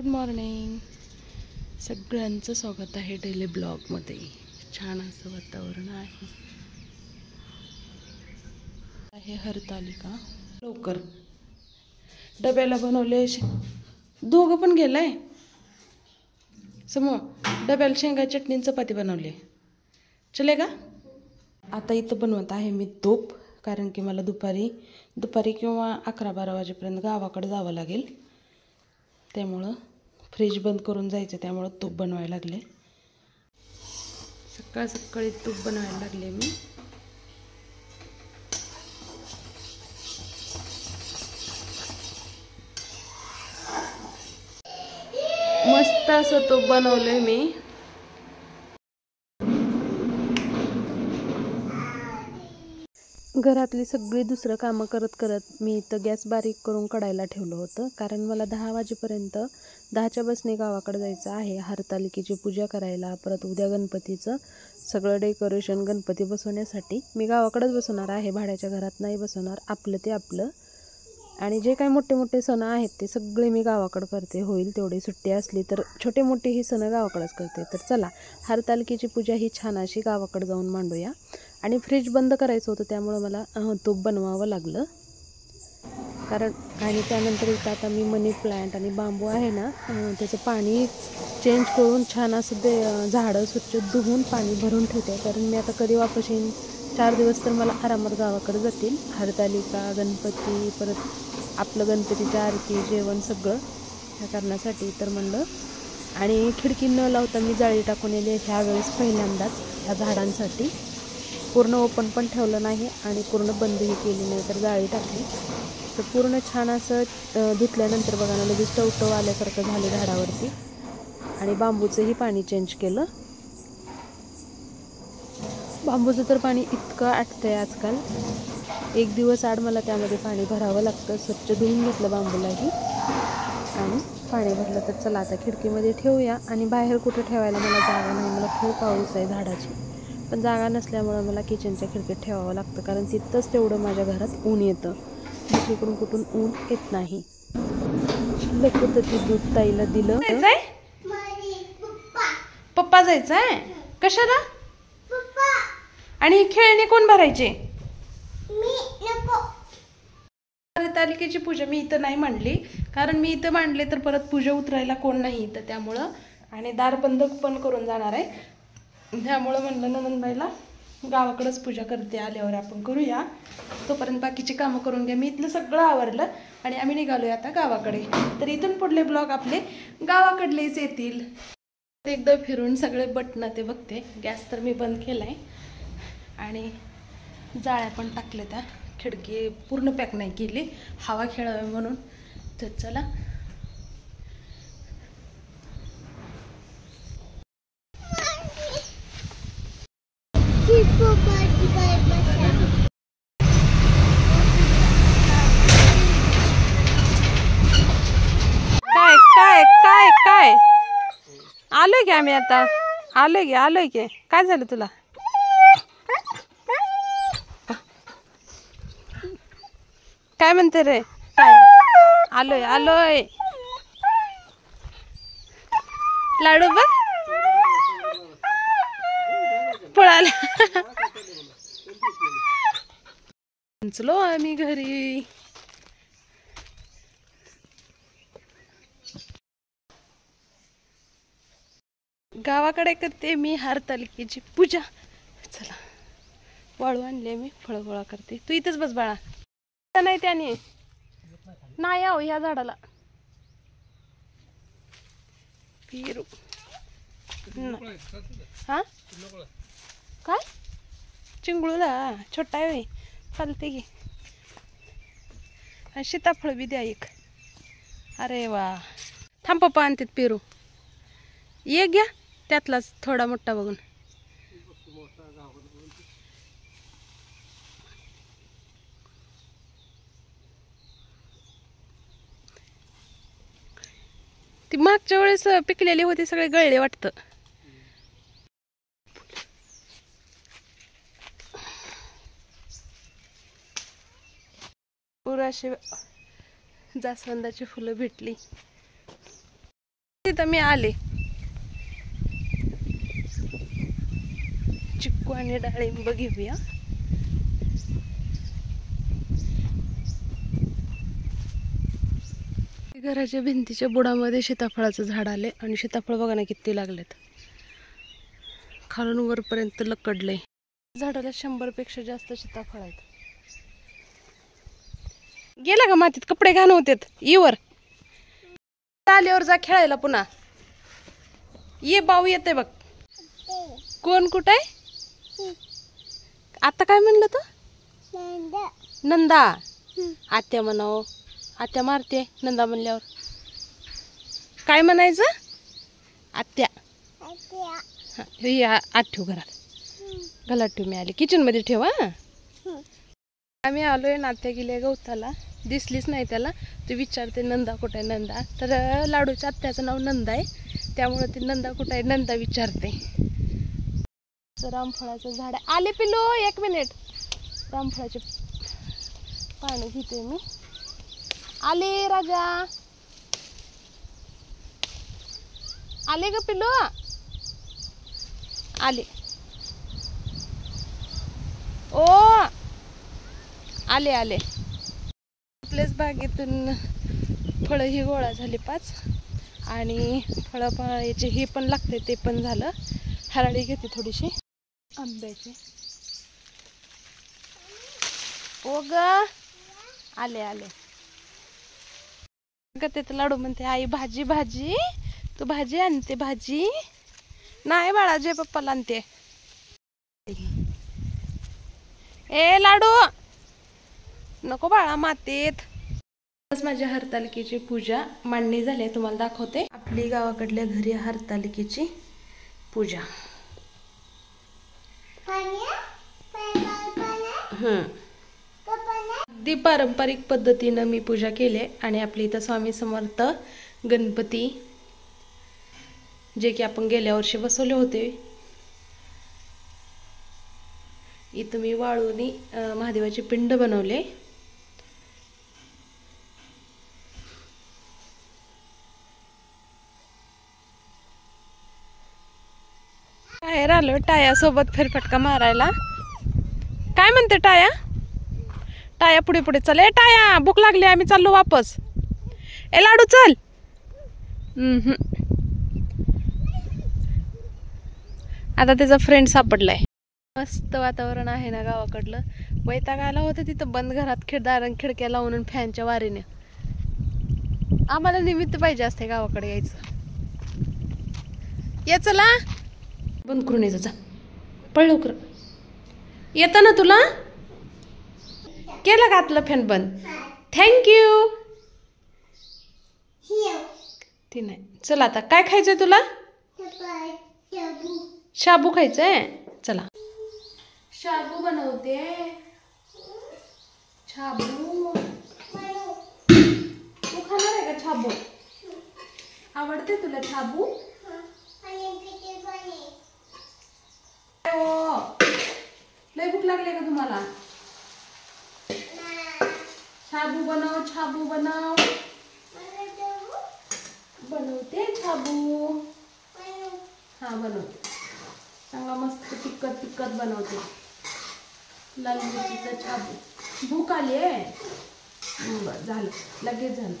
Good morning. सगळ्यांचं स्वागत आहे डेली ब्लॉगमध्ये. छान असं वातावरण आहे हरतालिका. लवकर डब्याला बनवले. दोघं पण गेलाय समोर. डब्याला शेंगा चटणी चपाती बनवली. चले का? आता इथं बनवत आहे मी तूप, कारण की मला दुपारी किंवा 11-12 वाजेपर्यंत गावाकडे जावं लागेल. त्यामुळं फ्रीज बंद करून जायचं, त्यामुळं तूप बनवायला लागले. सकाळी तूप बनवायला लागले मी. मस्त असं तूप बनवलंय मी. घरातली सगळी दुसरं कामं करत मी इथं गॅस बारीक करून कढायला ठेवलं होतं, कारण मला 10 वाजेपर्यंत 10च्या बसने गावाकडे जायचं आहे हरतालिकेची पूजा करायला. परत उद्या गणपतीचं सगळं डेकोरेशन, गणपती बसवण्यासाठी मी गावाकडेच बसवणार आहे, भाड्याच्या घरात नाही बसवणार. आपलं ते आपलं. आणि जे काही मोठे सण आहेत ते सगळे मी गावाकडे करते. होईल तेवढी सुट्टी असली तर छोटे मोठे ही सण गावाकडेच करते. तर चला, हरतालिकेची पूजा ही छान अशी गावाकडे जाऊन मांडूया. आणि फ्रीज बंद करायचं होतं, त्यामुळं मला तूप बनवावं लागलं. आणि त्यानंतर इथं आता मी मनी प्लांट आणि बांबू आहे ना, त्याचं पाणी चेंज करून छान असं झाडं स्वच्छ धुवून पाणी भरून ठेवते. कारण मी आता कधी वापस येईन, 4 दिवस तर मला आरामात गावाकडे जातील. हरतालिका, गणपती, परत आपलं गणपतीची आरती, जेवण सगळं ह्या करण्यासाठी. तर म्हणलं, आणि खिडकी न लावता मी जाळी टाकून येते ह्यावेळेस पहिल्यांदाच ह्या झाडांसाठी. पूर्ण ओपन पण ठेवलं नाही आणि पूर्ण बंदही केली नाही, तर जाळी टाकली. तर पूर्ण छान असं धुतल्यानंतर बघा ना, लगेच टवटव आल्यासारखं झालं झाडावरती. आणि बांबूचंही पाणी चेंज केलं. बांबूचं तर पाणी इतकं आटतंय आजकाल, 1 दिवस आड मला त्यामध्ये पाणी भरावं लागतं. स्वच्छ धुवून घेतलं बांबूलाही आणि पाणी भरलं. तर चला आता खिडकीमध्ये ठेवूया. आणि बाहेर कुठं ठेवायला मला जागा नाही, मला खूप हौस आहे झाडाची, पण जागा नसल्यामुळं मला किचनच्या खिडकीत ठेवावं लागतं, कारण तिथंच तेवढं माझ्या घरात ऊन येतं, दुसरीकडून कुठून ऊन येत नाही. शिल्लक होतं ती दूध ताईला दिलं. पप्पा जायचंय कशाला? आणि खेळणी कोण भरायचे? हरतालिकेची पूजा मी इथं नाही मांडली, कारण मी इथं मांडले तर परत पूजा उतरायला कोण नाही इथं, त्यामुळं. आणि दार बंद पण करून जाणार आहे, त्यामुळं म्हणलं नंदनबाईला गावाकडेच पूजा करते, आल्यावर आपण करूया. तोपर्यंत बाकीची कामं करून घ्या. मी इथलं सगळं आवरलं आणि आम्ही निघालोय आता गावाकडे. तर इथून पुढले ब्लॉग आपले गावाकडलेच येतील. एकदा फिरून सगळे बटणं ते बघते. गॅस तर मी बंद केलाय आणि जाळ्या पण टाकल्या. त्या खिडकी पूर्ण पॅक नाही केली, हवा खेळावी म्हणून. तर चला, काय आलोय की आम्ही आता. आलोय की. काय झालं तुला? काय म्हणते रे? काय? आलोय लाडू बघ पळाला. चलो आम्ही घरी. गावाकडे करते मी हरतालिकेची पूजा. चला, वाळू आणले मी, फळं गोळा करते. तू इथंच बस बाळा. नाही त्याने नाही आहो ह्या झाडाला पिरू. हा काय चिंगळूला छोटा आहे, चालते की. सीताफळ बी द्या एक. अरे वा, थांब पप्पा आणतात पेरू. ये घ्या त्यातलाच थोडा मोठा बघून. ती मागच्या वेळेस पिकलेली होती, सगळे गळले वाटतं. पुराशी जास्वंदाची फुलं भेटली. तिथं मी आले. चिक्कू आणि डाळिंब घेऊया. घराच्या भिंतीच्या बुडामध्ये सीताफळाचं झाड आले आणि सीताफळ बघा ना किती लागलेत. खालून वरपर्यंत लकडले. झाडाला 100 पेक्षा जास्त सीताफळ आहेत. गेला का मातीत? कपडे घाण होतेत. येवर आल्यावर जा खेळायला पुन्हा. ये बाऊ येते बघ. कोण कुठे? आता काय म्हणलं तू? नंदा. आत्या म्हणाव. आत्या मारते नंदा म्हणल्यावर. काय म्हणायचं? आत्या. आत ठेव घरात. घरात ठेव. मी आले किचन मध्ये ठेव. हा आम्ही आलोय. नात्या गेले गवताला. दिसलीच नाही त्याला. ते विचारते नंदा कुठे आहे नंदा. तर लाडूच्या आत्याचं नाव नंदा आहे, त्यामुळे ते नंदा कुठे आहे नंदा विचारते. रामफळाचं झाड आहे. आले पिलो 1 मिनिट. रामफळाचे पाणी घेते मी. आले राजा. आले ग पिलो. आले. ओ आले आले. आपल्याच बागेतून फळं ही गोळा झाली 5 आणि फळाचे हे पण लागते ते पण झालं. हराळी घेते थोडीशी आंब्याची. ओ ग आले आले. ते लाडू म्हणते आई भाजी भाजी. तू भाजी आणते? भाजी नाही बाळा, जे पप्पाला आणते. ए लाडू नको बाळा मातीत. माझ्या हरतालिकेची पूजा मांडणी झाली. तुम्हाला दाखवते. आपली गावाकडल्या घरी हरतालिकेची पूजा. अगदी पारंपरिक पद्धतीनं मी पूजा केली. आणि आपली इथं स्वामी समर्थ गणपती जे की आपण गेल्या वर्षी बसवले होते. इथं मी वाळूनी महादेवाची पिंड बनवले. बाहेर आलो टाया सोबत फेरफटका मारायला. काय म्हणते टाया? टाया पुढे पुढे चल. ए टाया भूक लागली, आम्ही चाललो वापस. ए लाडू चल. आता त्याचा फ्रेंड सापडलाय. मस्त वातावरण आहे ना गावाकडलं. वैताग आला होता तिथं बंद घरात दारां खिडक्या लावून फॅनच्या वारीने. आम्हाला निमित्त पाहिजे असते गावाकडे यायचं. ये चला. बंद करून यायचं. जा पळ लवकर. येतं ना तुला? केलं का आतलं फॅन बंद? थँक्यू. ती नाही. चला आता काय खायचंय तुला? शाबू खायचंय. चला शाबू बनवते. शाबू तू खाणार आहे का? शाबू आवडते तुला? शाबू लय भूक लागली का तुम्हाला? शाबू बनव. शाबू बनव. बनवते शाबू. हा बनवते. चांगला मस्त तिखट तिखट बनवते. लाल मिरचीचा शाबू. भूक आली आहे. बरं झालं लगेच झालं.